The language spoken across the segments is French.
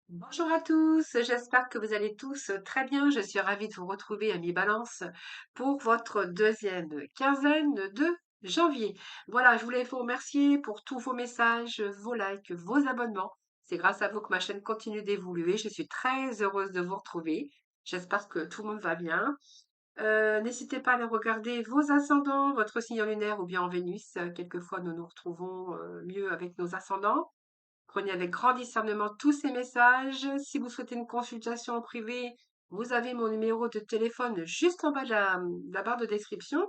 Bonjour à tous, j'espère que vous allez tous très bien. Je suis ravie de vous retrouver, amis Balance, pour votre deuxième quinzaine de janvier. Voilà, je voulais vous remercier pour tous vos messages, vos likes, vos abonnements. C'est grâce à vous que ma chaîne continue d'évoluer. Je suis très heureuse de vous retrouver. J'espère que tout le monde va bien. N'hésitez pas à aller regarder vos ascendants, votre signe lunaire ou bien en Vénus. Quelquefois, nous nous retrouvons mieux avec nos ascendants. Prenez avec grand discernement tous ces messages. Si vous souhaitez une consultation en privé, vous avez mon numéro de téléphone juste en bas de la barre de description.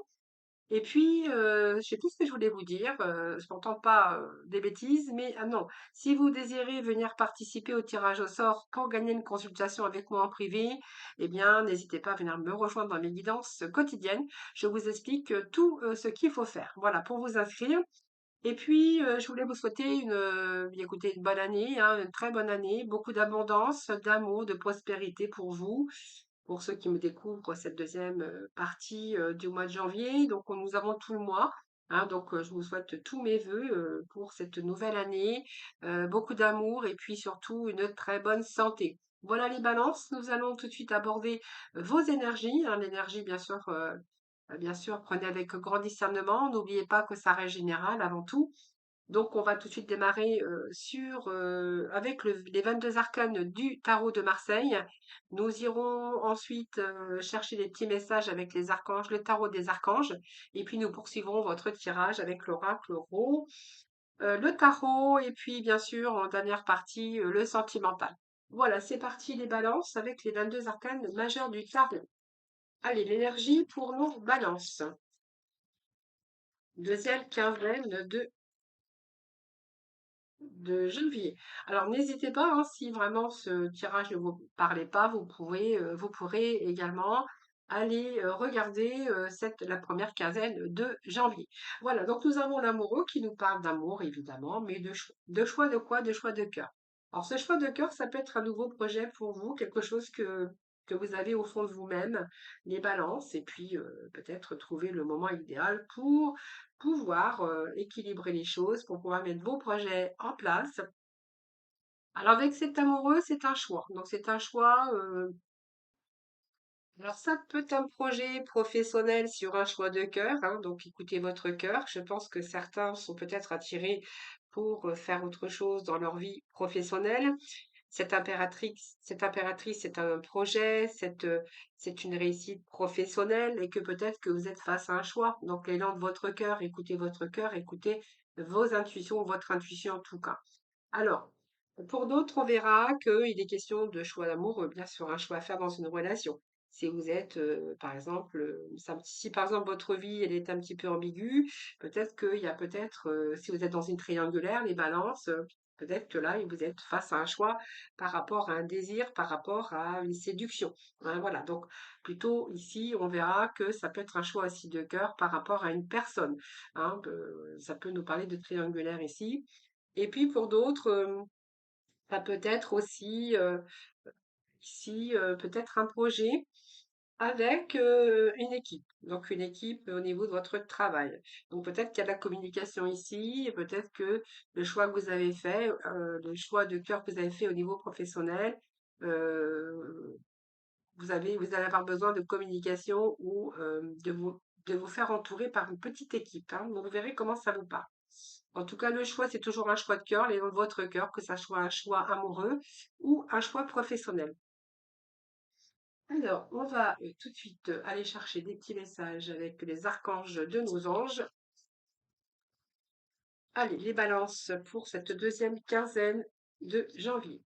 Et puis, je sais plus ce que je voulais vous dire. Je n'entends pas des bêtises, mais ah non. Si vous désirez venir participer au tirage au sort pour gagner une consultation avec moi en privé, eh bien, n'hésitez pas à venir me rejoindre dans mes guidances quotidiennes. Je vous explique tout ce qu'il faut faire. Voilà, pour vous inscrire. Et puis, je voulais vous souhaiter bien écoutez, une bonne année, hein, une très bonne année, beaucoup d'abondance, d'amour, de prospérité pour vous, pour ceux qui me découvrent cette deuxième partie du mois de janvier. Donc, nous avons tout le mois, hein, donc je vous souhaite tous mes vœux pour cette nouvelle année, beaucoup d'amour et puis surtout une très bonne santé. Voilà les balances, nous allons tout de suite aborder vos énergies, hein, l'énergie bien sûr, prenez avec grand discernement. N'oubliez pas que ça reste général avant tout. Donc, on va tout de suite démarrer avec les 22 arcanes du tarot de Marseille. Nous irons ensuite chercher des petits messages avec les archanges, le tarot des archanges. Et puis, nous poursuivrons votre tirage avec l'oracle Ro, le tarot et puis, bien sûr, en dernière partie, le sentimental. Voilà, c'est parti les balances avec les 22 arcanes majeures du tarot. Allez, l'énergie pour nos balances. Deuxième quinzaine de janvier. Alors n'hésitez pas, hein, si vraiment ce tirage ne vous parlait pas, vous pourrez également aller regarder la première quinzaine de janvier. Voilà, donc nous avons l'amoureux qui nous parle d'amour évidemment, mais de choix. De choix de quoi? De choix de cœur. Alors ce choix de cœur, ça peut être un nouveau projet pour vous, quelque chose que vous avez au fond de vous-même, les balances, et puis peut-être trouver le moment idéal pour pouvoir équilibrer les choses, pour pouvoir mettre vos projets en place. Alors avec cet amoureux, c'est un choix. Donc c'est un choix. Alors ça peut être un projet professionnel sur un choix de cœur, hein, donc écoutez votre cœur. Je pense que certains sont peut-être attirés pour faire autre chose dans leur vie professionnelle. Cette impératrice, c'est un projet, c'est une réussite professionnelle et que peut-être que vous êtes face à un choix. Donc l'élan de votre cœur, écoutez vos intuitions, votre intuition en tout cas. Alors, pour d'autres, on verra qu'il est question de choix d'amour, bien sûr, un choix à faire dans une relation. Si vous êtes, par exemple, si par exemple votre vie elle est un petit peu ambiguë, peut-être qu'il y a peut-être, si vous êtes dans une triangulaire, les balances, peut-être que là, vous êtes face à un choix par rapport à un désir, par rapport à une séduction. Hein, voilà, donc plutôt ici, on verra que ça peut être un choix aussi de cœur par rapport à une personne. Hein, ça peut nous parler de triangulaire ici. Et puis pour d'autres, ça peut être aussi ici peut-être un projet avec une équipe. Donc une équipe au niveau de votre travail. Donc peut-être qu'il y a de la communication ici, et peut-être que le choix que vous avez fait, le choix de cœur que vous avez fait au niveau professionnel, euh, vous allez avoir besoin de communication ou de vous faire entourer par une petite équipe. Hein. Donc vous verrez comment ça vous part. En tout cas, le choix, c'est toujours un choix de cœur, les de votre cœur, que ça soit un choix amoureux ou un choix professionnel. Alors, on va tout de suite aller chercher des petits messages avec les archanges de nos anges. Allez, les balances pour cette deuxième quinzaine de janvier.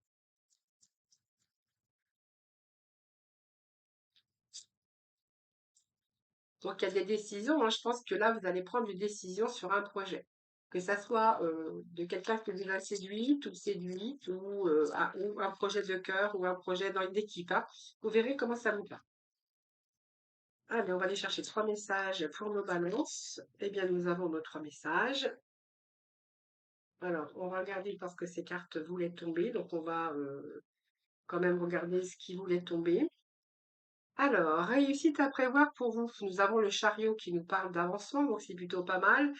Donc, il y a des décisions. Hein. Je pense que là, vous allez prendre une décision sur un projet. Que ça soit de quelqu'un que vous avez séduite, ou un projet de cœur, ou un projet dans une équipe. Hein. Vous verrez comment ça vous va. Allez, on va aller chercher trois messages pour nos balances. Eh bien, nous avons nos trois messages. Alors, on va regarder parce que ces cartes voulaient tomber. Donc, on va quand même regarder ce qui voulait tomber. Alors, réussite à prévoir pour vous. Nous avons le chariot qui nous parle d'avancement, donc c'est plutôt pas mal.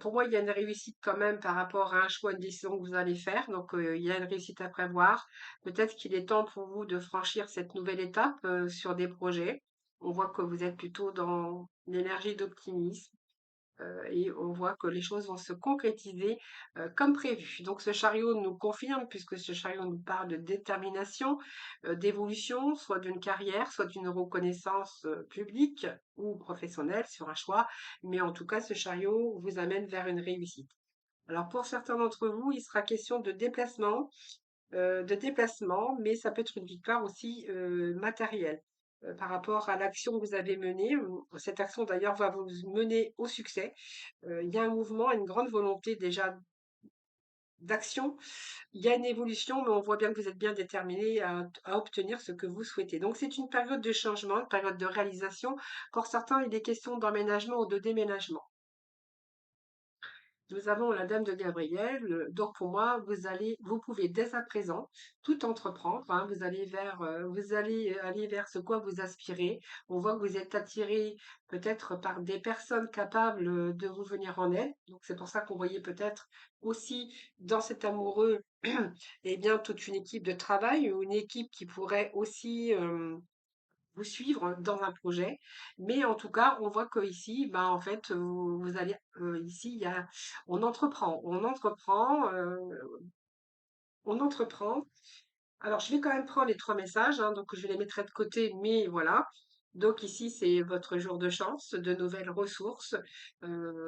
Pour moi, il y a une réussite quand même par rapport à un choix, une décision que vous allez faire. Donc, il y a une réussite à prévoir. Peut-être qu'il est temps pour vous de franchir cette nouvelle étape sur des projets. On voit que vous êtes plutôt dans l'énergie d'optimisme et on voit que les choses vont se concrétiser comme prévu. Donc ce chariot nous confirme, puisque ce chariot nous parle de détermination, d'évolution, soit d'une carrière, soit d'une reconnaissance publique ou professionnelle sur un choix, mais en tout cas ce chariot vous amène vers une réussite. Alors pour certains d'entre vous, il sera question de déplacement, mais ça peut être une victoire aussi matérielle par rapport à l'action que vous avez menée. Cette action d'ailleurs va vous mener au succès. Il y a un mouvement, une grande volonté déjà d'action. Il y a une évolution, mais on voit bien que vous êtes bien déterminé à obtenir ce que vous souhaitez. Donc c'est une période de changement, une période de réalisation. Pour certains, il est question d'emménagement ou de déménagement. Nous avons la Dame de Gabriel. Donc pour moi, vous pouvez dès à présent tout entreprendre, hein. Vous allez aller vers ce quoi vous aspirez. On voit que vous êtes attiré peut-être par des personnes capables de vous venir en aide. Donc c'est pour ça qu'on voyait peut-être aussi dans cet amoureux, eh bien toute une équipe de travail ou une équipe qui pourrait aussi vous suivre dans un projet. Mais en tout cas, on voit que ici, ben, en fait, vous allez ici, on entreprend, on entreprend. Alors, je vais quand même prendre les 3 messages, hein, donc je les mettrai de côté, mais voilà. Donc ici, c'est votre jour de chance, de nouvelles ressources.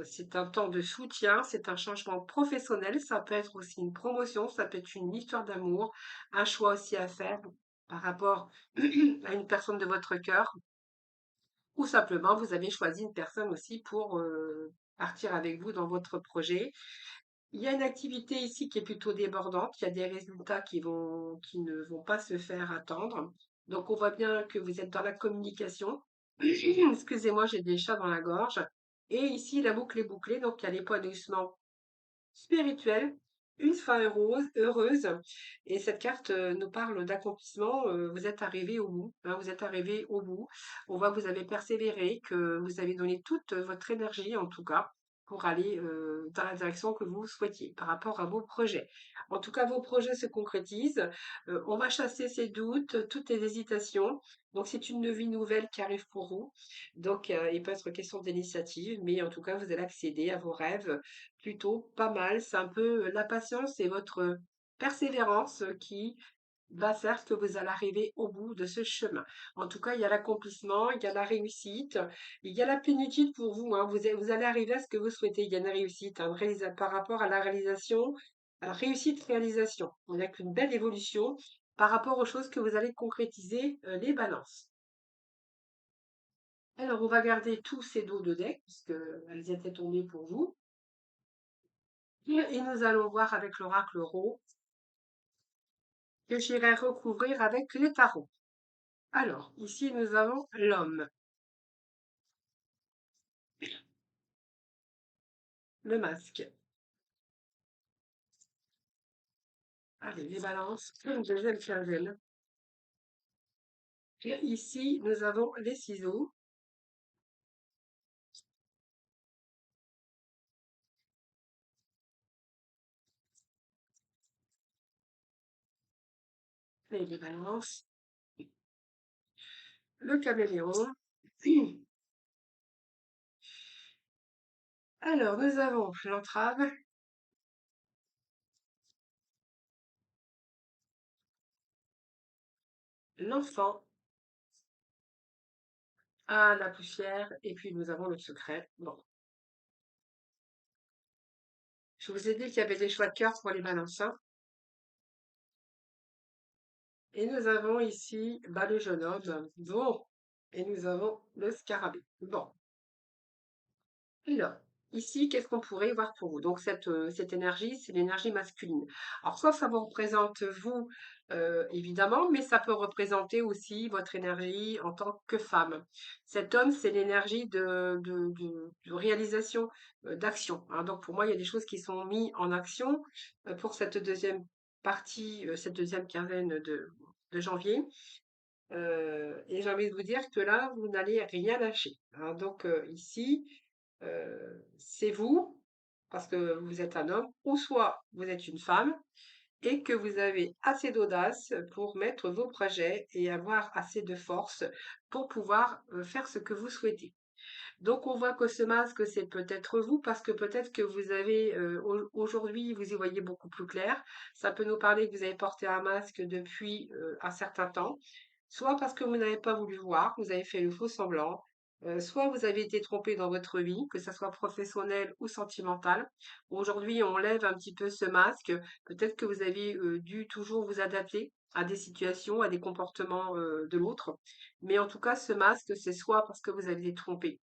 C'est un temps de soutien, c'est un changement professionnel. Ça peut être aussi une promotion, ça peut être une histoire d'amour, un choix aussi à faire par rapport à une personne de votre cœur. Ou simplement, vous avez choisi une personne aussi pour partir avec vous dans votre projet. Il y a une activité ici qui est plutôt débordante. Il y a des résultats qui ne vont pas se faire attendre. Donc, on voit bien que vous êtes dans la communication. Excusez-moi, j'ai des chats dans la gorge. Et ici, la boucle est bouclée. Donc, il y a l'épanouissement spirituel, une fin heureuse. Et cette carte nous parle d'accomplissement. Vous êtes arrivé au bout, hein, vous êtes arrivé au bout. On voit que vous avez persévéré, que vous avez donné toute votre énergie, en tout cas, pour aller dans la direction que vous souhaitiez par rapport à vos projets. En tout cas, vos projets se concrétisent. On va chasser ces doutes, toutes les hésitations. Donc, c'est une vie nouvelle qui arrive pour vous. Donc, il peut être question d'initiative, mais en tout cas, vous allez accéder à vos rêves plutôt pas mal. C'est un peu la patience et votre persévérance qui va faire que vous allez arriver au bout de ce chemin. En tout cas, il y a l'accomplissement, il y a la réussite, il y a la plénitude pour vous, hein. Vous allez arriver à ce que vous souhaitez. Il y a une réussite, hein, par rapport à la réalisation, à la réussite-réalisation. On a qu'une belle évolution par rapport aux choses que vous allez concrétiser, les balances. Alors, on va garder tous ces dos de deck, puisqu'elles étaient tombées pour vous. Et nous allons voir avec l'oracle Ro que j'irai recouvrir avec les tarots. Alors, ici, nous avons l'homme, le masque. Allez, les balances, une deuxième quinzaine. Et ici, nous avons les ciseaux. Et les balances, le caméléon. Alors, nous avons l'entrave, l'enfant, la poussière, et puis nous avons le secret. Bon, je vous ai dit qu'il y avait des choix de cœur pour les balances, hein. Et nous avons ici le jeune homme. Bon, et nous avons le scarabée. Bon, alors, ici, qu'est-ce qu'on pourrait voir pour vous? Donc, cette énergie, c'est l'énergie masculine. Alors, soit ça vous représente vous, évidemment, mais ça peut représenter aussi votre énergie en tant que femme. Cet homme, c'est l'énergie de réalisation, d'action, hein. Donc, pour moi, il y a des choses qui sont mises en action pour cette deuxième partie, cette deuxième quinzaine de janvier. Et j'ai envie de vous dire que là, vous n'allez rien lâcher, hein. Donc, ici, c'est vous, parce que vous êtes un homme, ou soit vous êtes une femme et que vous avez assez d'audace pour mettre vos projets et avoir assez de force pour pouvoir faire ce que vous souhaitez. Donc on voit que ce masque, c'est peut-être vous, parce que peut-être que vous avez, aujourd'hui, vous y voyez beaucoup plus clair. Ça peut nous parler que vous avez porté un masque depuis un certain temps, soit parce que vous n'avez pas voulu voir, vous avez fait le faux semblant, soit vous avez été trompé dans votre vie, que ça soit professionnel ou sentimental. Aujourd'hui, on lève un petit peu ce masque. Peut-être que vous avez dû toujours vous adapter à des situations, à des comportements de l'autre. Mais en tout cas, ce masque, c'est soit parce que vous avez été trompé,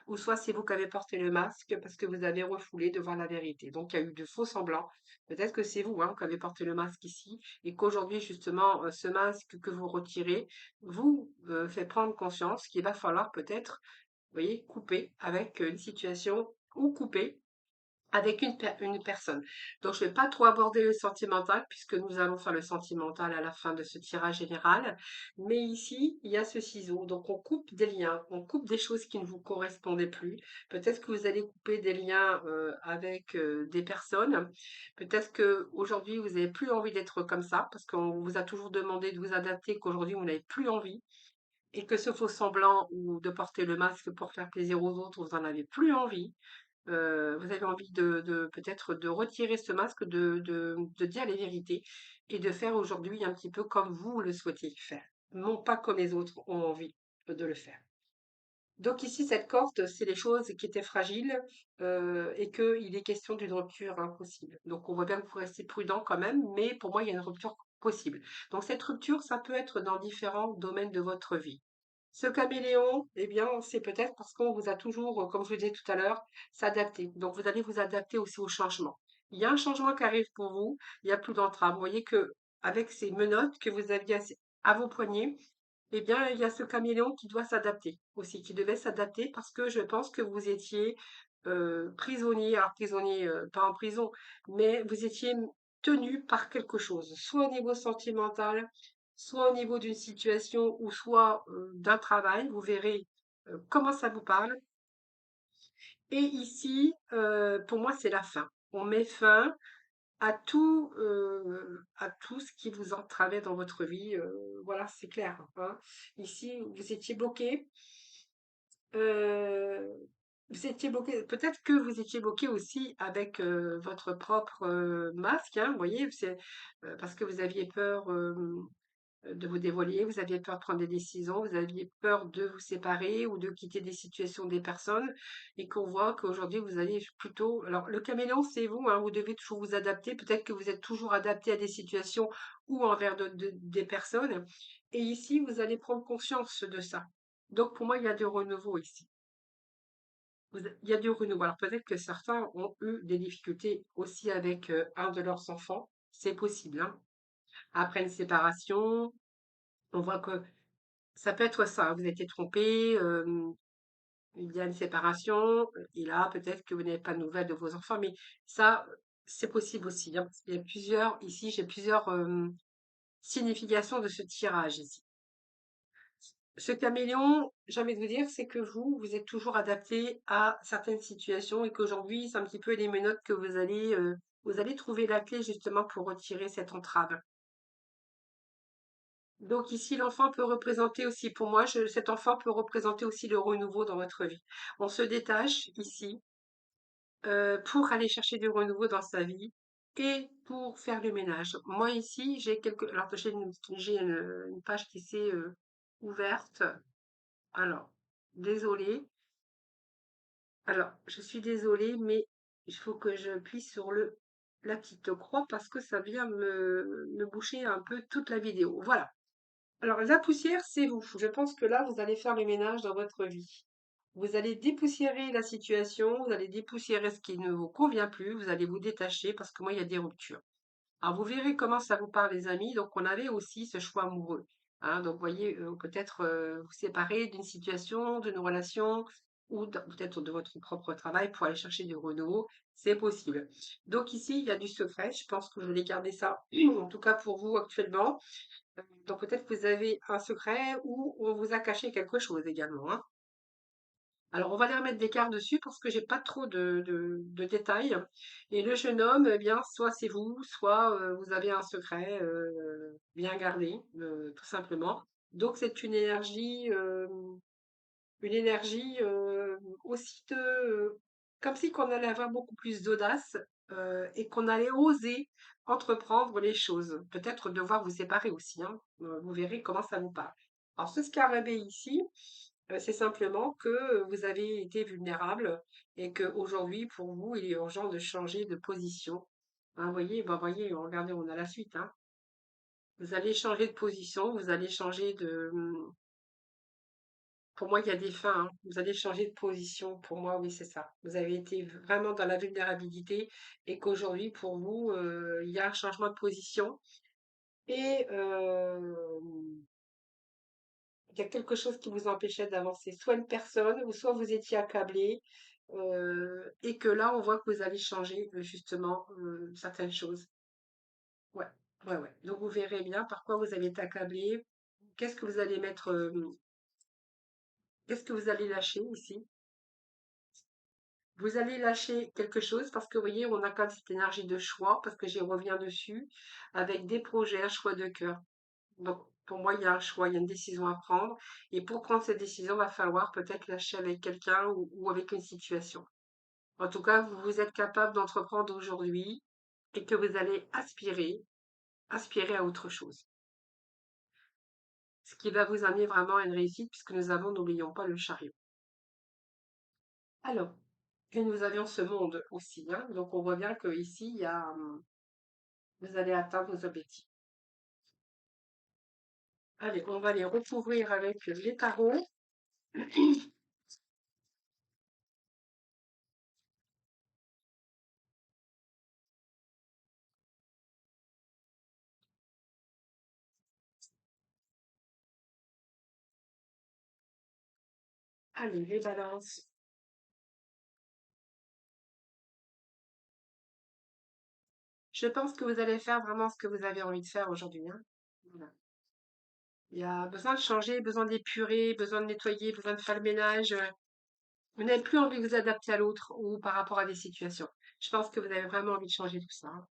ou soit c'est vous qui avez porté le masque parce que vous avez refoulé devant la vérité. Donc il y a eu de faux semblants. Peut-être que c'est vous hein, qui avez porté le masque ici et qu'aujourd'hui justement ce masque que vous retirez vous fait prendre conscience qu'il va falloir peut-être, vous voyez, couper avec une situation ou couper avec une personne. Donc, je ne vais pas trop aborder le sentimental puisque nous allons faire le sentimental à la fin de ce tirage général. Mais ici, il y a ce ciseau. Donc, on coupe des liens, on coupe des choses qui ne vous correspondaient plus. Peut-être que vous allez couper des liens avec des personnes. Peut-être que aujourd'hui vous n'avez plus envie d'être comme ça parce qu'on vous a toujours demandé de vous adapter, qu'aujourd'hui vous n'avez plus envie. Et que ce faux semblant ou de porter le masque pour faire plaisir aux autres, vous n'en avez plus envie. Vous avez envie de peut-être de retirer ce masque, de dire les vérités et de faire aujourd'hui un petit peu comme vous le souhaitez faire, non pas comme les autres ont envie de le faire. Donc ici, cette corde, c'est les choses qui étaient fragiles et qu'il est question d'une rupture impossible. Donc on voit bien que vous restez prudent quand même, mais pour moi, il y a une rupture possible. Donc cette rupture, ça peut être dans différents domaines de votre vie. Ce caméléon, eh bien, c'est peut-être parce qu'on vous a toujours, comme je vous disais tout à l'heure, s'adapter. Donc, vous allez vous adapter aussi au changement. Il y a un changement qui arrive pour vous, il n'y a plus d'entrave. Vous voyez que avec ces menottes que vous aviez à vos poignets, eh bien, il y a ce caméléon qui doit s'adapter aussi, qui devait s'adapter parce que je pense que vous étiez prisonnier, alors prisonnier, pas en prison, mais vous étiez tenu par quelque chose, soit au niveau sentimental, soit au niveau d'une situation ou soit d'un travail. Vous verrez comment ça vous parle. Et ici, pour moi, c'est la fin. On met fin à tout ce qui vous entravait dans votre vie. Voilà, c'est clair, hein. Ici, vous étiez bloqué. Vous étiez bloqué. Peut-être que vous étiez bloqué aussi avec votre propre masque, hein, vous voyez, c'est parce que vous aviez peur de vous dévoiler, vous aviez peur de prendre des décisions, vous aviez peur de vous séparer ou de quitter des situations, des personnes, et qu'on voit qu'aujourd'hui vous allez plutôt. Alors, le caméléon, c'est vous, hein, vous devez toujours vous adapter. Peut-être que vous êtes toujours adapté à des situations ou envers des personnes. Et ici, vous allez prendre conscience de ça. Donc, pour moi, il y a du renouveau ici. Il y a du renouveau. Alors, peut-être que certains ont eu des difficultés aussi avec un de leurs enfants. C'est possible, hein. Après une séparation, on voit que ça peut être ça, hein, vous avez été trompé, il y a une séparation, et là, peut-être que vous n'avez pas de nouvelles de vos enfants, mais ça, c'est possible aussi, hein, parce qu'il y a plusieurs, ici, j'ai plusieurs significations de ce tirage ici. Ce caméléon, j'ai envie de vous dire, c'est que vous êtes toujours adapté à certaines situations et qu'aujourd'hui, c'est un petit peu les menottes que vous allez trouver la clé justement pour retirer cette entrave. Donc ici, l'enfant peut représenter aussi, pour moi, cet enfant peut représenter aussi le renouveau dans votre vie. On se détache ici pour aller chercher du renouveau dans sa vie et pour faire le ménage. Moi ici, alors une page qui s'est ouverte. Alors, désolée. Alors, je suis désolée, mais il faut que je appuie sur la petite croix parce que ça vient me boucher un peu toute la vidéo. Voilà. Alors, la poussière, c'est vous. Je pense que là, vous allez faire le ménage dans votre vie. Vous allez dépoussiérer la situation, vous allez dépoussiérer ce qui ne vous convient plus, vous allez vous détacher parce que moi, il y a des ruptures. Alors, vous verrez comment ça vous parle, les amis. Donc, on avait aussi ce choix amoureux, hein. Donc, vous voyez, peut-être vous séparer d'une situation, d'une relation ou peut-être de votre propre travail pour aller chercher du renouveau. C'est possible. Donc, ici, il y a du secret. Je pense que je vais garder ça, en tout cas pour vous actuellement. Donc peut-être que vous avez un secret ou on vous a caché quelque chose également, hein. Alors, on va les remettre des cartes dessus parce que j'ai pas trop de détails. Et le jeune homme, eh bien, soit c'est vous, soit vous avez un secret bien gardé, tout simplement. Donc, c'est une énergie aussi comme si qu'on allait avoir beaucoup plus d'audace et qu'on allait oser entreprendre les choses. Peut-être devoir vous séparer aussi, hein. Vous verrez comment ça vous parle. Alors, ce scarabée ici, c'est simplement que vous avez été vulnérable et qu'aujourd'hui, pour vous, il est urgent de changer de position. Hein, voyez, regardez, on a la suite, hein. Vous allez changer de position, vous allez changer de, pour moi, il y a des fins, hein. Vous allez changer de position. Pour moi, oui, c'est ça. Vous avez été vraiment dans la vulnérabilité et qu'aujourd'hui, pour vous, il y a un changement de position et il y a quelque chose qui vous empêchait d'avancer. Soit une personne, ou soit vous étiez accablé et que là, on voit que vous allez changer justement certaines choses. Ouais, ouais, ouais. Donc, vous verrez bien par quoi vous allez être accablé. Qu'est-ce que vous allez mettre, qu'est-ce que vous allez lâcher ici? Vous allez lâcher quelque chose parce que vous voyez, on a quand même cette énergie de choix, parce que j'y reviens dessus, avec des projets, un choix de cœur. Donc, pour moi, il y a un choix, il y a une décision à prendre. Et pour prendre cette décision, il va falloir peut-être lâcher avec quelqu'un ou avec une situation. En tout cas, vous êtes capable d'entreprendre aujourd'hui et que vous allez aspirer à autre chose. Ce qui va vous amener vraiment à une réussite, puisque nous avons, n'oublions pas, le chariot. Alors, et nous avions ce monde aussi, hein. Donc, on voit bien qu'ici, vous allez atteindre vos objectifs. Allez, on va les recouvrir avec les tarots. Allez, les balances. Je pense que vous allez faire vraiment ce que vous avez envie de faire aujourd'hui, hein. Voilà. Il y a besoin de changer, besoin d'épurer, besoin de nettoyer, besoin de faire le ménage. Vous n'avez plus envie de vous adapter à l'autre ou par rapport à des situations. Je pense que vous avez vraiment envie de changer tout ça, hein.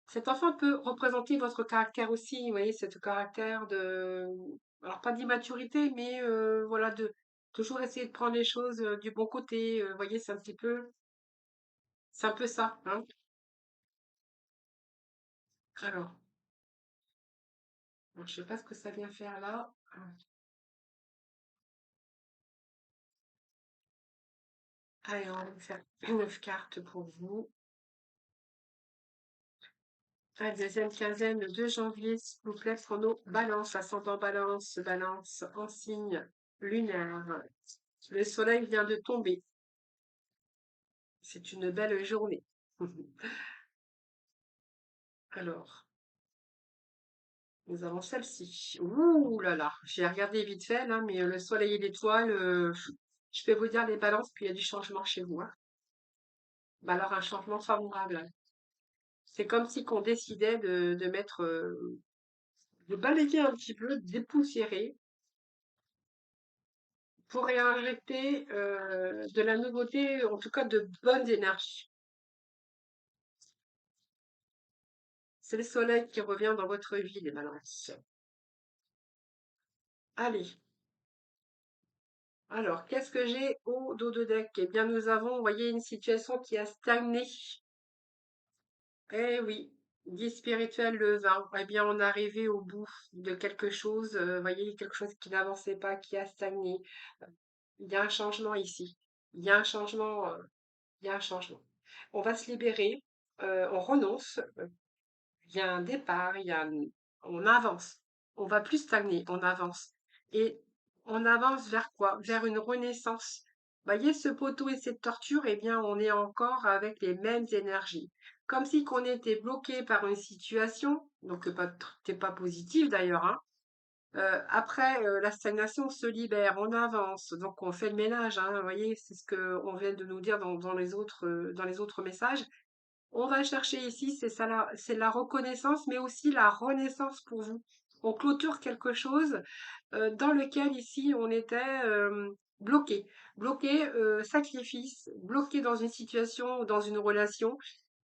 Cet enfant peut représenter votre caractère aussi, vous voyez, ce caractère alors pas d'immaturité, mais voilà, de toujours essayer de prendre les choses du bon côté. Vous voyez, c'est un peu ça, hein. Alors, bon, je sais pas ce que ça vient faire là. Allez, on va faire 9 cartes pour vous. La deuxième quinzaine de janvier, s'il vous plaît, pour nos balances, ascendant balance, balance en signe lunaire. Le soleil vient de tomber. C'est une belle journée. Alors, nous avons celle-ci. Ouh là là, j'ai regardé vite fait là, mais le soleil et l'étoile, je peux vous dire les balances, puis il y a du changement chez vous, hein. Bah alors un changement favorable. C'est comme si qu'on décidait de mettre, de balayer un petit peu, de dépoussiérer pour réinjecter de la nouveauté, en tout cas de bonnes énergies. C'est le soleil qui revient dans votre vie, les balances. Allez, alors, qu'est-ce que j'ai au dos de deck? Eh bien, nous avons, vous voyez, une situation qui a stagné. Eh oui, guide spirituel, le vin. Eh bien, on est arrivé au bout de quelque chose, vous voyez, quelque chose qui n'avançait pas, qui a stagné. Il y a un changement ici. Il y a un changement, il y a un changement. On va se libérer, on renonce, il y a un départ, on avance. On va plus stagner, on avance. Et on avance vers quoi? Vers une renaissance. Voyez ce poteau et cette torture, eh bien, on est encore avec les mêmes énergies. Comme si qu'on était bloqué par une situation, donc pas positive d'ailleurs, hein. Après, la stagnation, on se libère, on avance, donc on fait le ménage, hein. Vous voyez, c'est ce que on vient de nous dire dans les autres messages. On va chercher ici, c'est ça, c'est la reconnaissance, mais aussi la renaissance pour vous. On clôture quelque chose dans lequel ici on était bloqué, bloqué sacrifice, bloqué dans une situation ou dans une relation.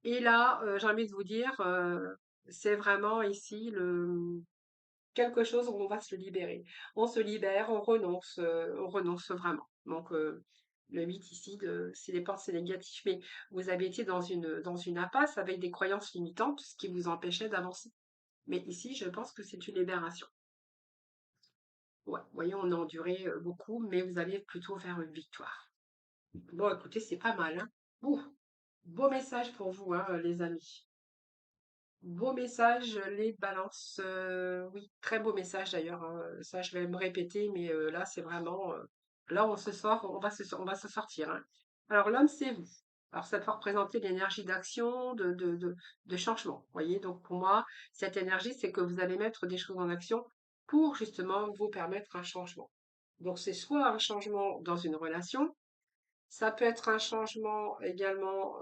Et là, j'ai envie de vous dire, c'est vraiment ici quelque chose où on va se libérer. On se libère, on renonce vraiment. Donc, le 8 ici, c'est les pensées négatives, mais vous avez été dans une impasse avec des croyances limitantes, ce qui vous empêchait d'avancer. Mais ici, je pense que c'est une libération. Ouais, vous voyez, on a enduré beaucoup, mais vous allez plutôt vers une victoire. Bon, écoutez, c'est pas mal, hein. Ouh, beau message pour vous, hein, les amis. Beau message, les balances. Oui, très beau message d'ailleurs, hein. Ça, je vais me répéter, mais là, c'est vraiment. Là, on se sort, on va se sortir, hein. Alors, l'homme, c'est vous. Alors, ça peut représenter l'énergie d'action, de changement. Vous voyez, donc pour moi, cette énergie, c'est que vous allez mettre des choses en action pour justement vous permettre un changement. Donc, c'est soit un changement dans une relation, ça peut être un changement également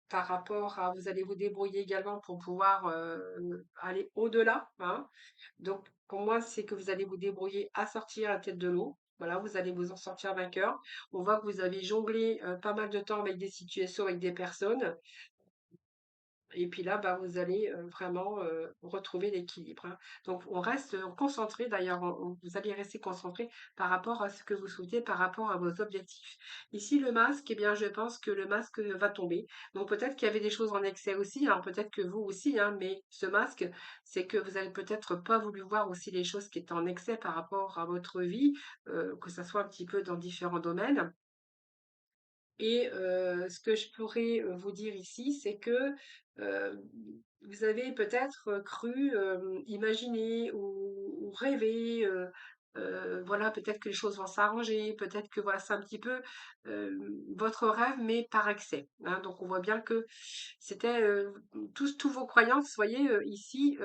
par rapport à vous allez vous débrouiller également pour pouvoir, aller au-delà, hein. Donc pour moi, c'est que vous allez vous débrouiller à sortir la tête de l'eau. Voilà, vous allez vous en sortir vainqueur. On voit que vous avez jonglé, pas mal de temps avec des situations, avec des personnes. Et puis là, bah, vous allez vraiment retrouver l'équilibre, hein. Donc, on reste concentré, d'ailleurs, vous allez rester concentré par rapport à ce que vous souhaitez, par rapport à vos objectifs. Ici, le masque, eh bien, je pense que le masque va tomber. Donc, peut-être qu'il y avait des choses en excès aussi, alors peut-être que vous aussi, hein, mais ce masque, c'est que vous avez peut-être pas voulu voir aussi les choses qui étaient en excès par rapport à votre vie, que ça soit un petit peu dans différents domaines. Et ce que je pourrais, vous dire ici, c'est que, heu, vous avez peut-être, cru, imaginer ou rêver, voilà, peut-être que les choses vont s'arranger, peut-être que voilà, c'est un petit peu, votre rêve, mais par excès, hein. Donc on voit bien que c'était, tous vos croyances, vous voyez, ici,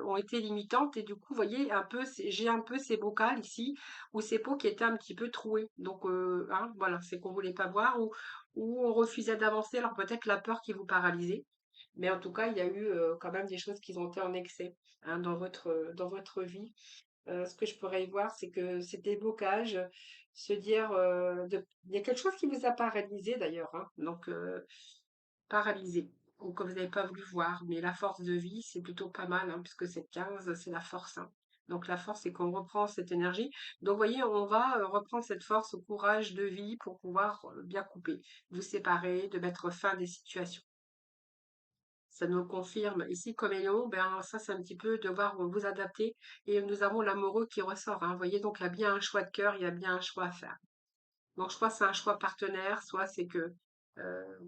ont été limitantes et du coup, vous voyez un peu, j'ai un peu ces bocals ici ou ces pots qui étaient un petit peu troués. Donc, hein, voilà, c'est qu'on voulait pas voir ou on refusait d'avancer, alors peut-être la peur qui vous paralysait. Mais en tout cas, il y a eu quand même des choses qui ont été en excès, hein, dans votre vie. Ce que je pourrais y voir, c'est que c'est des blocages, se dire, il y a quelque chose qui vous a paralysé d'ailleurs, hein, donc paralysé ou que vous n'avez pas voulu voir. Mais la force de vie, c'est plutôt pas mal, hein, puisque cette 15, c'est la force, hein. Donc la force, c'est qu'on reprend cette énergie. Donc, vous voyez, on va reprendre cette force, au courage de vie pour pouvoir bien couper, vous séparer, de mettre fin à des situations. Ça nous confirme. Ici, comme Éléon, ben, ça, c'est un petit peu devoir vous adapter. Et nous avons l'amoureux qui ressort, hein. Vous voyez, donc il y a bien un choix de cœur, il y a bien un choix à faire. Donc, je crois que c'est un choix partenaire, soit c'est que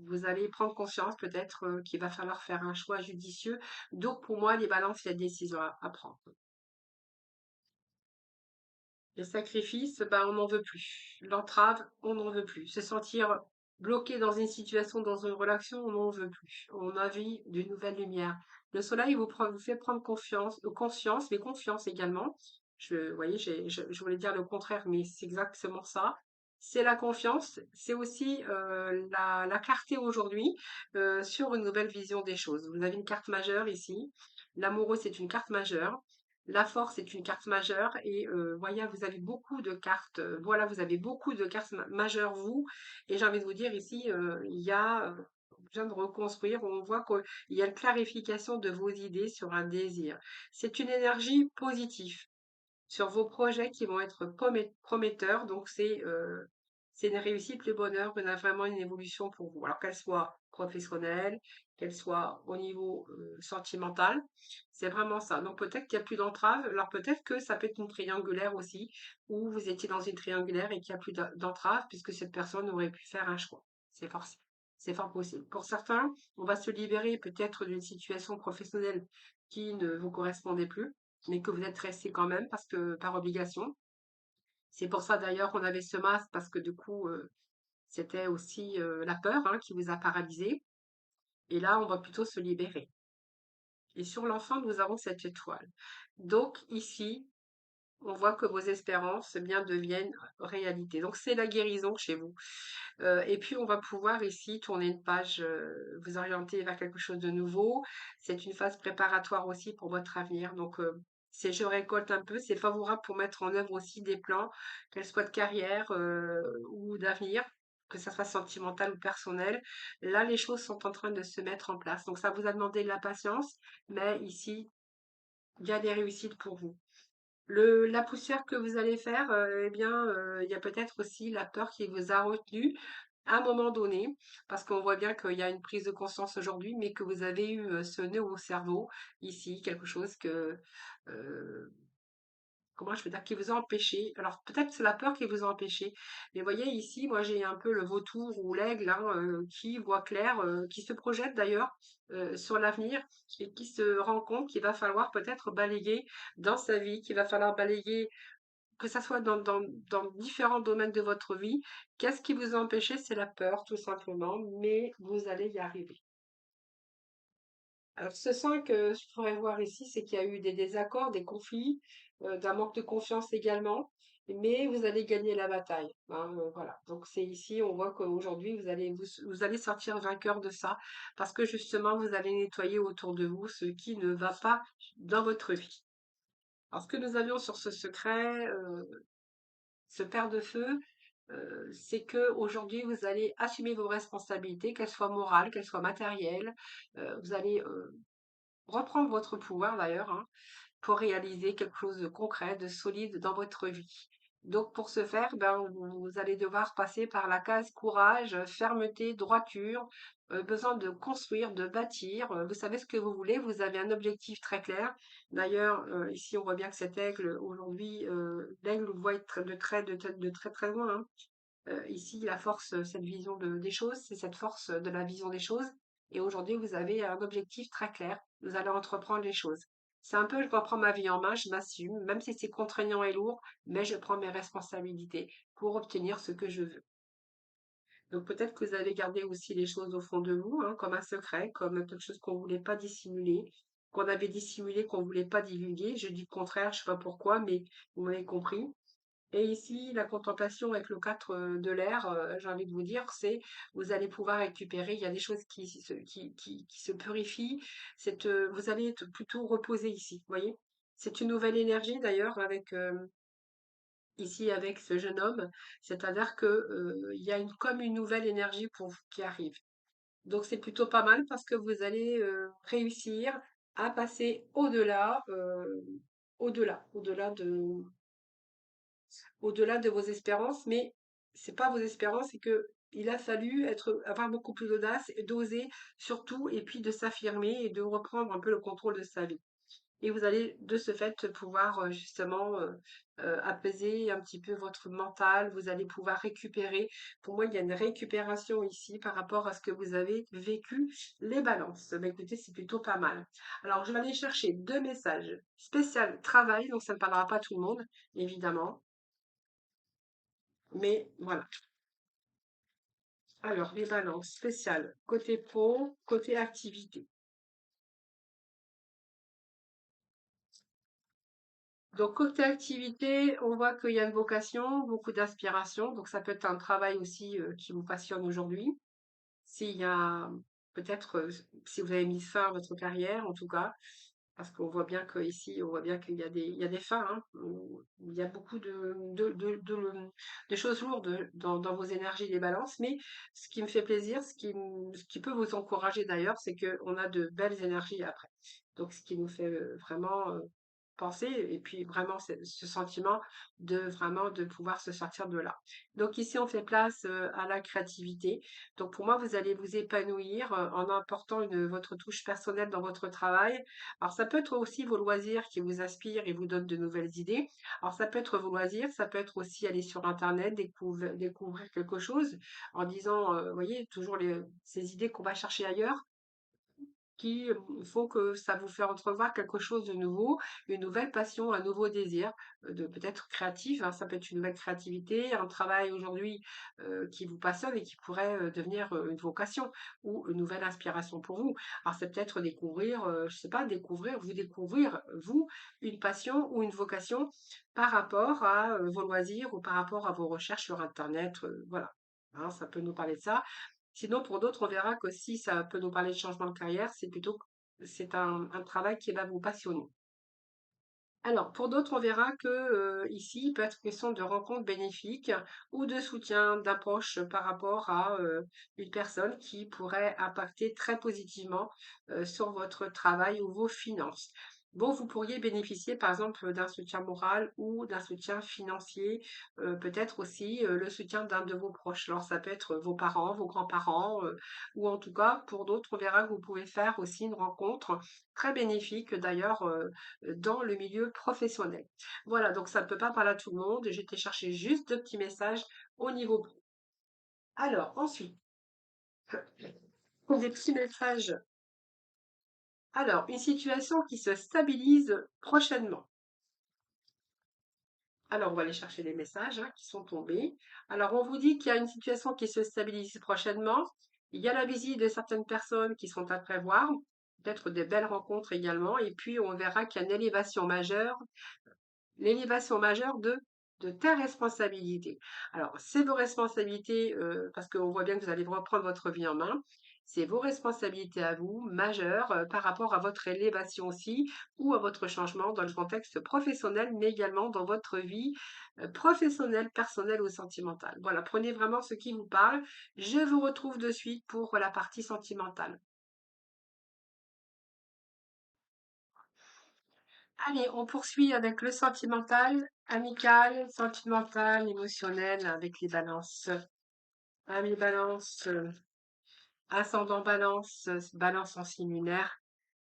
vous allez prendre conscience peut-être qu'il va falloir faire un choix judicieux. Donc, pour moi, les balances, il y a des décisions à prendre. Le sacrifice, ben, on n'en veut plus. L'entrave, on n'en veut plus. Se sentir bloqué dans une situation, dans une relation, on n'en veut plus. On a envie d'une nouvelle lumière. Le soleil vous fait prendre confiance, conscience, mais confiance également. Vous voyez, je voulais dire le contraire, mais c'est exactement ça. C'est la confiance, c'est aussi la clarté aujourd'hui sur une nouvelle vision des choses. Vous avez une carte majeure ici. L'amoureux, c'est une carte majeure. La force est une carte majeure et voyez, vous avez beaucoup de cartes. Voilà, vous avez beaucoup de cartes majeures, vous. Et j'ai envie de vous dire ici, il y a besoin de reconstruire. On voit qu'il y a une clarification de vos idées sur un désir. C'est une énergie positive sur vos projets qui vont être prometteurs. Donc, c'est une réussite, le bonheur, on a vraiment une évolution pour vous. Alors, qu'elle soit professionnelle, qu'elle soit au niveau sentimental, c'est vraiment ça. Donc, peut-être qu'il n'y a plus d'entrave. Alors, peut-être que ça peut être une triangulaire aussi, où vous étiez dans une triangulaire et qu'il n'y a plus d'entrave, puisque cette personne aurait pu faire un choix. C'est fort, c'est fort possible. Pour certains, on va se libérer peut-être d'une situation professionnelle qui ne vous correspondait plus mais que vous êtes resté quand même parce que par obligation. C'est pour ça d'ailleurs qu'on avait ce masque parce que du coup, c'était aussi la peur hein, qui vous a paralysé. Et là, on va plutôt se libérer. Et sur l'enfant, nous avons cette étoile. Donc ici, on voit que vos espérances, eh bien, deviennent réalité. Donc c'est la guérison chez vous. Et puis on va pouvoir ici tourner une page, vous orienter vers quelque chose de nouveau. C'est une phase préparatoire aussi pour votre avenir. Donc c'est je récolte un peu, c'est favorable pour mettre en œuvre aussi des plans, qu'elles soient de carrière, ou d'avenir, que ça soit sentimental ou personnel. Là, les choses sont en train de se mettre en place. Donc ça vous a demandé de la patience, mais ici, il y a des réussites pour vous. La poussière que vous allez faire, eh bien, il y a peut-être aussi la peur qui vous a retenu à un moment donné, parce qu'on voit bien qu'il y a une prise de conscience aujourd'hui, mais que vous avez eu, ce nœud au cerveau, ici, quelque chose que, heu, comment je peux dire? Qui vous a empêché, alors peut-être c'est la peur qui vous a empêché, mais voyez ici, moi j'ai un peu le vautour ou l'aigle, hein, qui voit clair, qui se projette d'ailleurs, sur l'avenir et qui se rend compte qu'il va falloir peut-être balayer dans sa vie, qu'il va falloir balayer que ça soit dans différents domaines de votre vie. Qu'est-ce qui vous a empêché? C'est la peur, tout simplement, mais vous allez y arriver. Alors, ce 5, je pourrais voir ici, c'est qu'il y a eu des désaccords, des conflits, d'un manque de confiance également, mais vous allez gagner la bataille, hein, voilà. Donc c'est ici, on voit qu'aujourd'hui, vous allez sortir vainqueur de ça, parce que justement, vous allez nettoyer autour de vous ce qui ne va pas dans votre vie. Alors, ce que nous avions sur ce secret, ce père de feu, c'est que aujourd'hui vous allez assumer vos responsabilités, qu'elles soient morales, qu'elles soient matérielles. Vous allez reprendre votre pouvoir d'ailleurs, hein, pour réaliser quelque chose de concret, de solide dans votre vie. Donc pour ce faire, ben, vous allez devoir passer par la case courage, fermeté, droiture, besoin de construire, de bâtir. Vous savez ce que vous voulez, vous avez un objectif très clair. D'ailleurs, ici on voit bien que cet aigle, aujourd'hui, l'aigle voit de très très loin, hein. Ici, la force, cette vision des choses, c'est cette force de la vision des choses. Et aujourd'hui, vous avez un objectif très clair. Vous allez entreprendre les choses. C'est un peu, je reprends ma vie en main, je m'assume, même si c'est contraignant et lourd, mais je prends mes responsabilités pour obtenir ce que je veux. Donc peut-être que vous avez gardé aussi les choses au fond de vous, hein, comme un secret, comme quelque chose qu'on ne voulait pas dissimuler, qu'on avait dissimulé, qu'on ne voulait pas divulguer. Je dis le contraire, je ne sais pas pourquoi, mais vous m'avez compris. Et ici, la contemplation avec le 4 de l'air, j'ai envie de vous dire, c'est vous allez pouvoir récupérer. Il y a des choses qui se purifient. Vous allez être plutôt reposé ici, vous voyez? C'est une nouvelle énergie d'ailleurs avec ici avec ce jeune homme. C'est-à-dire que il y a comme une nouvelle énergie pour vous qui arrive. Donc c'est plutôt pas mal parce que vous allez réussir à passer au-delà de vos espérances, mais c'est pas vos espérances, c'est que il a fallu avoir beaucoup plus d'audace, et d'oser surtout, et puis de s'affirmer et de reprendre un peu le contrôle de sa vie. Et vous allez de ce fait pouvoir justement apaiser un petit peu votre mental, vous allez pouvoir récupérer. Pour moi, il y a une récupération ici par rapport à ce que vous avez vécu, les balances. Ben, écoutez, c'est plutôt pas mal. Alors, je vais aller chercher deux messages spécial travail, donc ça ne parlera pas à tout le monde, évidemment. Mais voilà. Alors, les balances spéciales, côté pro, côté activité. Donc, côté activité, on voit qu'il y a une vocation, beaucoup d'aspiration. Donc, ça peut être un travail aussi qui vous passionne aujourd'hui. S'il y a peut-être, si vous avez mis fin à votre carrière, en tout cas, parce qu'on voit bien qu'ici, on voit bien il y a des fins, hein, où il y a beaucoup de choses lourdes dans vos énergies, les balances. Mais ce qui me fait plaisir, ce qui peut vous encourager d'ailleurs, c'est qu'on a de belles énergies après. Donc, ce qui nous fait vraiment penser, et puis vraiment ce sentiment de vraiment de pouvoir se sortir de là. Donc ici, on fait place à la créativité. Donc pour moi, vous allez vous épanouir en apportant votre touche personnelle dans votre travail. Alors ça peut être aussi vos loisirs qui vous inspirent et vous donnent de nouvelles idées. Alors ça peut être vos loisirs, ça peut être aussi aller sur Internet, découvrir quelque chose en disant, vous voyez, toujours ces idées qu'on va chercher ailleurs. qui font que ça vous fait entrevoir quelque chose de nouveau, une nouvelle passion, un nouveau désir, de peut-être créatif, hein, ça peut être une nouvelle créativité, un travail aujourd'hui qui vous passionne et qui pourrait devenir une vocation ou une nouvelle inspiration pour vous. Alors c'est peut-être découvrir, je sais pas, découvrir, vous, une passion ou une vocation par rapport à vos loisirs ou par rapport à vos recherches sur Internet, voilà. Hein, ça peut nous parler de ça. Sinon, pour d'autres, on verra que si ça peut nous parler de changement de carrière, c'est un travail qui va vous passionner. Alors, pour d'autres, on verra que ici, il peut être question de rencontres bénéfiques ou de soutien, d'approche par rapport à une personne qui pourrait impacter très positivement sur votre travail ou vos finances. Bon, vous pourriez bénéficier par exemple d'un soutien moral ou d'un soutien financier, peut-être aussi le soutien d'un de vos proches. Alors, ça peut être vos parents, vos grands-parents, ou en tout cas, pour d'autres, on verra que vous pouvez faire aussi une rencontre très bénéfique d'ailleurs dans le milieu professionnel. Voilà, donc ça ne peut pas parler à tout le monde. J'ai été chercher juste deux petits messages au niveau pro. Alors, ensuite, des petits messages. Alors, une situation qui se stabilise prochainement. Alors, on va aller chercher les messages qui sont tombés. Alors, on vous dit qu'il y a une situation qui se stabilise prochainement. Il y a la visite de certaines personnes qui sont à prévoir, peut-être des belles rencontres également. Et puis, on verra qu'il y a une élévation majeure l'élévation majeure de tes responsabilités. Alors, c'est vos responsabilités, parce qu'on voit bien que vous allez reprendre votre vie en main. C'est vos responsabilités à vous, majeures, par rapport à votre élévation aussi, ou à votre changement dans le contexte professionnel, mais également dans votre vie professionnelle, personnelle ou sentimentale. Voilà, prenez vraiment ce qui vous parle. Je vous retrouve de suite pour la partie sentimentale. Allez, on poursuit avec le sentimental, amical, sentimental, émotionnel, avec les balances. Ami balance, ascendant balance, balance en signe lunaire.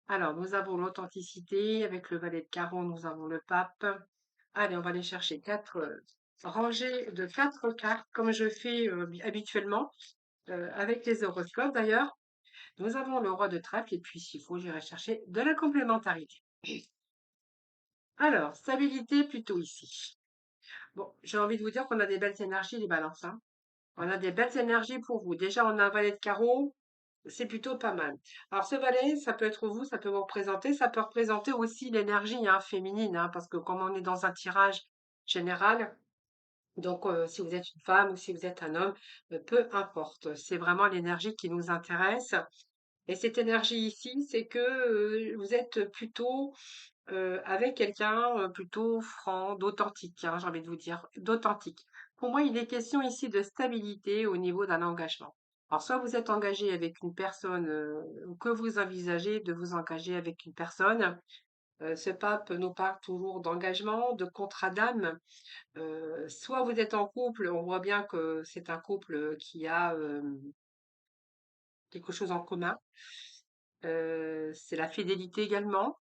Alors, nous avons l'authenticité, avec le valet de carreau, nous avons le pape. Allez, on va aller chercher quatre rangées de quatre cartes, comme je fais habituellement, avec les horoscopes d'ailleurs. Nous avons le roi de trèfle, et puis s'il faut, j'irai chercher de la complémentarité. Alors, stabilité plutôt ici. Bon, j'ai envie de vous dire qu'on a des belles énergies, les balances, hein. On a des belles énergies pour vous. Déjà, on a un valet de carreau, c'est plutôt pas mal. Alors, ce valet, ça peut être vous, ça peut vous représenter, ça peut représenter aussi l'énergie féminine, parce que comme on est dans un tirage général, donc si vous êtes une femme ou si vous êtes un homme, peu importe. C'est vraiment l'énergie qui nous intéresse. Et cette énergie ici, c'est que vous êtes plutôt avec quelqu'un plutôt franc, d'authentique, hein, j'ai envie de vous dire, d'authentique. Pour moi, il est question ici de stabilité au niveau d'un engagement. Alors, soit vous êtes engagé avec une personne, ou que vous envisagez de vous engager avec une personne. Ce pape nous parle toujours d'engagement, de contrat d'âme. Soit vous êtes en couple, on voit bien que c'est un couple qui a quelque chose en commun. C'est la fidélité également.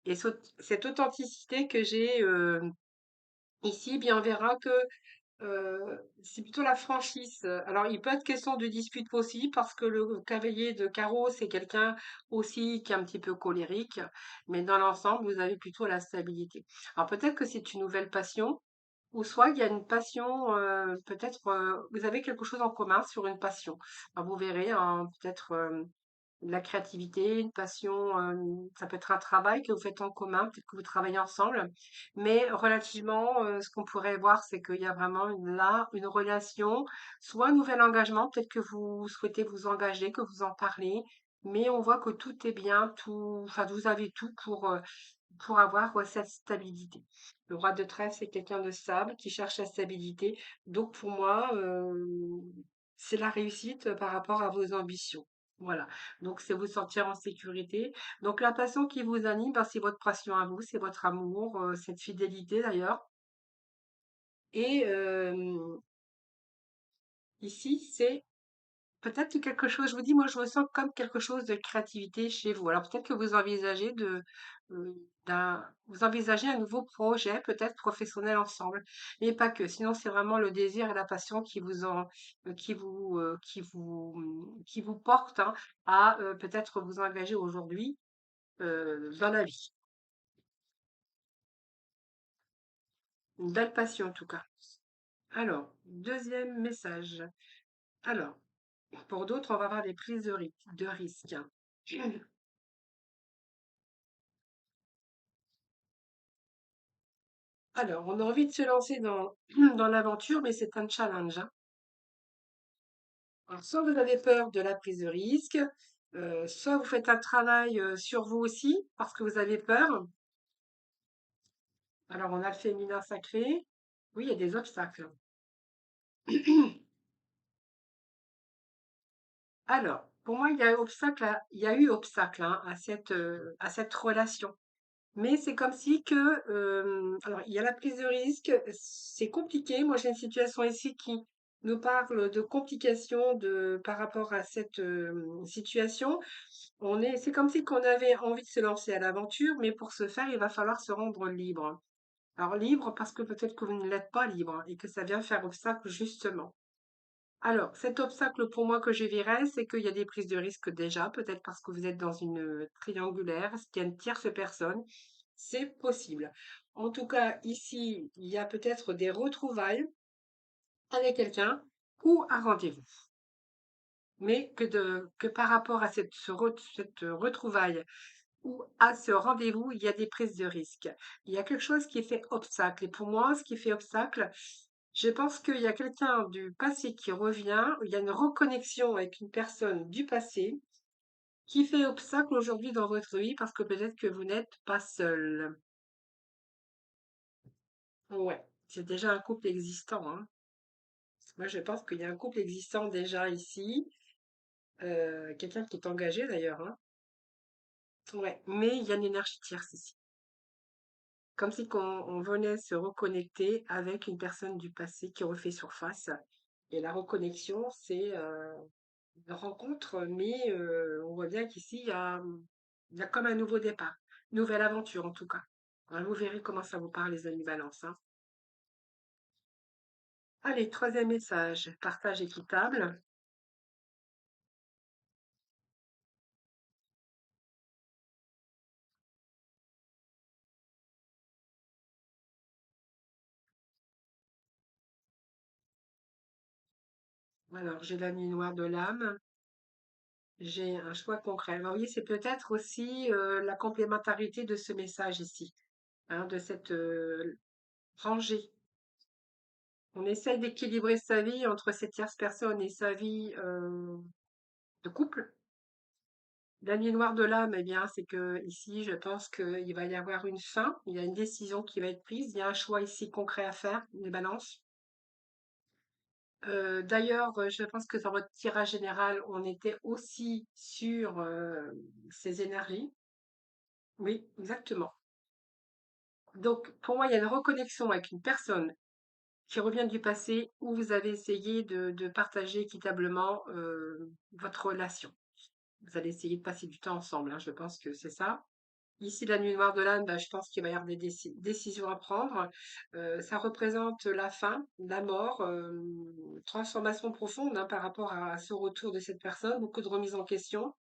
Et cette authenticité que j'ai ici, eh bien, on verra que c'est plutôt la franchise. Alors, il peut être question de dispute possible parce que le cavalier de carreau, c'est quelqu'un aussi qui est un petit peu colérique, mais dans l'ensemble, vous avez plutôt la stabilité. Alors, peut-être que c'est une nouvelle passion, ou soit il y a une passion, peut-être vous avez quelque chose en commun sur une passion. Alors, vous verrez, hein, peut-être de la créativité, une passion, ça peut être un travail que vous faites en commun, peut-être que vous travaillez ensemble. Mais relativement, ce qu'on pourrait voir, c'est qu'il y a vraiment là une relation, soit un nouvel engagement, peut-être que vous souhaitez vous engager, que vous en parlez, mais on voit que tout est bien, tout, enfin, vous avez tout pour avoir cette stabilité. Le roi de trèfle, c'est quelqu'un de stable qui cherche la stabilité. Donc pour moi, c'est la réussite par rapport à vos ambitions. Voilà. Donc c'est vous sentir en sécurité. Donc la passion qui vous anime, ben, c'est votre passion à vous, c'est votre amour, cette fidélité d'ailleurs. Et ici, c'est peut-être que quelque chose, je vous dis, moi, je ressens comme quelque chose de créativité chez vous. Alors, peut-être que vous envisagez euh, vous envisagez un nouveau projet, peut-être professionnel ensemble, mais pas que. Sinon, c'est vraiment le désir et la passion qui vous portent hein, à peut-être vous engager aujourd'hui dans la vie. Une belle passion, en tout cas. Alors, deuxième message. Alors, pour d'autres, on va avoir des prises de risques. Alors, on a envie de se lancer dans l'aventure, mais c'est un challenge, hein. Alors, soit vous avez peur de la prise de risque, soit vous faites un travail sur vous aussi, parce que vous avez peur. Alors, on a le féminin sacré. Oui, il y a des obstacles. Alors, pour moi, il y a eu obstacle hein, à cette relation. Mais c'est comme si que, alors il y a la prise de risque, c'est compliqué. Moi, j'ai une situation ici qui nous parle de complications par rapport à cette situation. C'est comme si qu'on avait envie de se lancer à l'aventure, mais pour ce faire, il va falloir se rendre libre. Alors libre parce que peut-être que vous ne l'êtes pas libre et que ça vient faire obstacle justement. Alors, cet obstacle pour moi que je verrais, c'est qu'il y a des prises de risque déjà, peut-être parce que vous êtes dans une triangulaire, qu'il y a une tierce personne, c'est possible. En tout cas, ici, il y a peut-être des retrouvailles avec quelqu'un ou un rendez-vous. Mais que par rapport à cette retrouvaille ou à ce rendez-vous, il y a des prises de risque. Il y a quelque chose qui fait obstacle. Et pour moi, ce qui fait obstacle, je pense qu'il y a quelqu'un du passé qui revient, il y a une reconnexion avec une personne du passé qui fait obstacle aujourd'hui dans votre vie parce que peut-être que vous n'êtes pas seul. Ouais, c'est déjà un couple existant, hein. Moi, je pense qu'il y a un couple existant déjà ici, quelqu'un qui est engagé d'ailleurs, hein. Ouais, mais il y a une énergie tierce ici. Comme si on venait se reconnecter avec une personne du passé qui refait surface. Et la reconnexion, c'est une rencontre, mais on voit bien qu'ici, il y a comme un nouveau départ, une nouvelle aventure en tout cas. Hein, vous verrez comment ça vous parle, les amis Valence, hein. Allez, troisième message, partage équitable. Alors, j'ai la nuit noire de l'âme, j'ai un choix concret. Alors, vous voyez, c'est peut-être aussi la complémentarité de ce message ici, hein, de cette rangée. On essaye d'équilibrer sa vie entre cette tierce personne et sa vie de couple. La nuit noire de l'âme, eh bien, c'est que ici, je pense qu'il va y avoir une fin, il y a une décision qui va être prise, il y a un choix ici concret à faire, les balances. D'ailleurs, je pense que dans votre tirage général, on était aussi sur ces énergies. Oui, exactement. Donc, pour moi, il y a une reconnexion avec une personne qui revient du passé où vous avez essayé de partager équitablement votre relation. Vous allez essayer de passer du temps ensemble, hein, je pense que c'est ça. Ici, la nuit noire de l'âne, bah, je pense qu'il va y avoir des décisions à prendre. Ça représente la fin, la mort, transformation profonde hein, par rapport à ce retour de cette personne, beaucoup de remise en question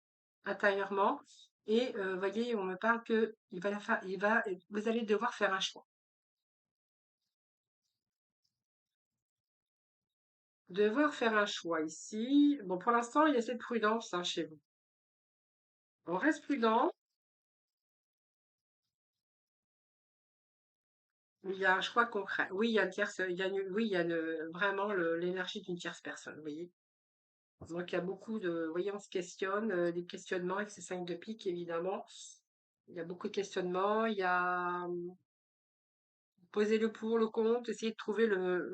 intérieurement. Et voyez, on me parle que vous allez devoir faire un choix. Devoir faire un choix ici. Bon, pour l'instant, il y a cette prudence hein, chez vous. On reste prudent. Il y a un choix concret. Oui, il y a une tierce, oui, il y a vraiment l'énergie d'une tierce personne, vous voyez. Donc, il y a beaucoup de, vous voyez, on se questionne, des questionnements avec ces 5 de pique, évidemment. Il y a beaucoup de questionnements. Il y a poser le pour, le contre, essayer de trouver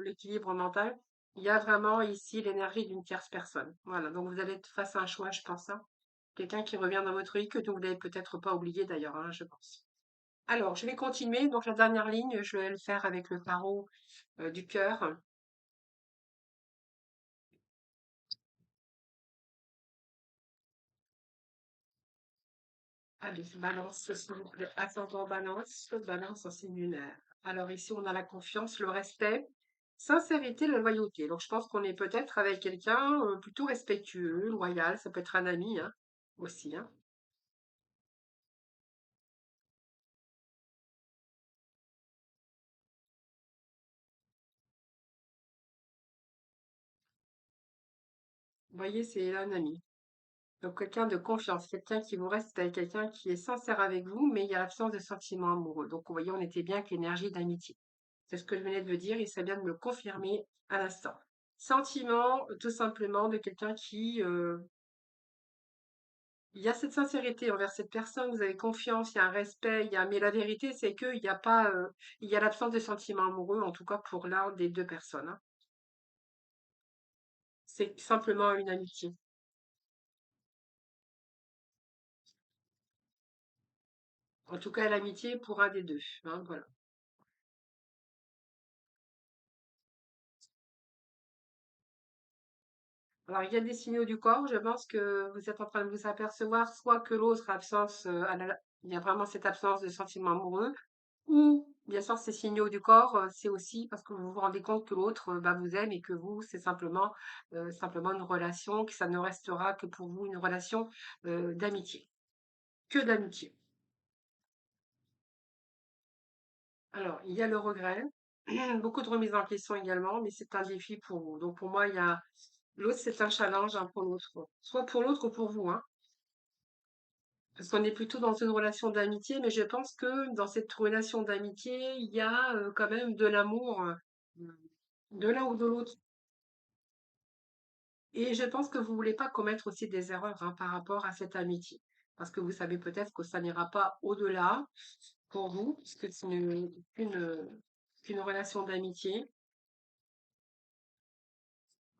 l'équilibre mental. Il y a vraiment ici l'énergie d'une tierce personne. Voilà, donc vous allez être face à un choix, je pense, hein. Quelqu'un qui revient dans votre vie que vous n'avez peut-être pas oublié d'ailleurs, hein, je pense. Alors, je vais continuer. Donc, la dernière ligne, je vais le faire avec le tarot du cœur. Allez, balance, s'il vous plaît. Ascendant balance, balance en signe lunaire. Alors ici, on a la confiance, le respect, sincérité, la loyauté. Donc je pense qu'on est peut-être avec quelqu'un plutôt respectueux, loyal. Ça peut être un ami, hein, aussi, hein. Vous voyez, c'est un ami. Donc quelqu'un de confiance, quelqu'un qui vous respecte, quelqu'un qui est sincère avec vous, mais il y a l'absence de sentiments amoureux. Donc vous voyez, on était bien avec l'énergie d'amitié. C'est ce que je venais de vous dire et ça vient de me le confirmer à l'instant. Sentiment, tout simplement, de quelqu'un qui, il y a cette sincérité envers cette personne, vous avez confiance, il y a un respect, mais la vérité, c'est qu'il n'y a pas, il y a l'absence de sentiments amoureux, en tout cas pour l'un des deux personnes, hein. C'est simplement une amitié. En tout cas, l'amitié pour un des deux, hein, voilà. Alors, il y a des signaux du corps. Je pense que vous êtes en train de vous apercevoir soit que l'autre absence, il y a vraiment cette absence de sentiments amoureux, ou bien sûr ces signaux du corps, c'est aussi parce que vous vous rendez compte que l'autre, bah, vous aime et que vous, c'est simplement une relation, que ça ne restera que pour vous une relation d'amitié, que d'amitié. Alors, il y a le regret, beaucoup de remise en question également, mais c'est un défi pour vous. Donc pour moi, il y a l'autre, c'est un challenge hein, pour l'autre, soit pour l'autre ou pour vous, hein. Parce qu'on est plutôt dans une relation d'amitié, mais je pense que dans cette relation d'amitié, il y a quand même de l'amour de l'un ou de l'autre. Et je pense que vous voulez pas commettre aussi des erreurs hein, par rapport à cette amitié. Parce que vous savez peut-être que ça n'ira pas au-delà pour vous, puisque c'est qu'une relation d'amitié.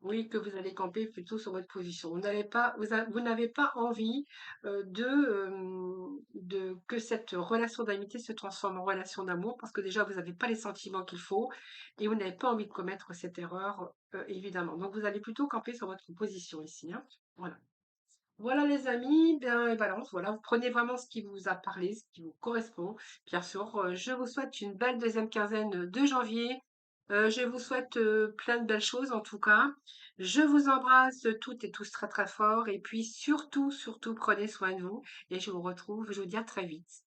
Oui, que vous allez camper plutôt sur votre position. Vous n'avez pas envie de que cette relation d'amitié se transforme en relation d'amour parce que déjà vous n'avez pas les sentiments qu'il faut et vous n'avez pas envie de commettre cette erreur évidemment. Donc vous allez plutôt camper sur votre position ici, hein. Voilà. Voilà les amis, bien et balance, voilà, vous prenez vraiment ce qui vous a parlé, ce qui vous correspond. Bien sûr, je vous souhaite une belle deuxième quinzaine de janvier. Je vous souhaite plein de belles choses en tout cas. Je vous embrasse toutes et tous très très fort et puis surtout, surtout prenez soin de vous et je vous dis à très vite.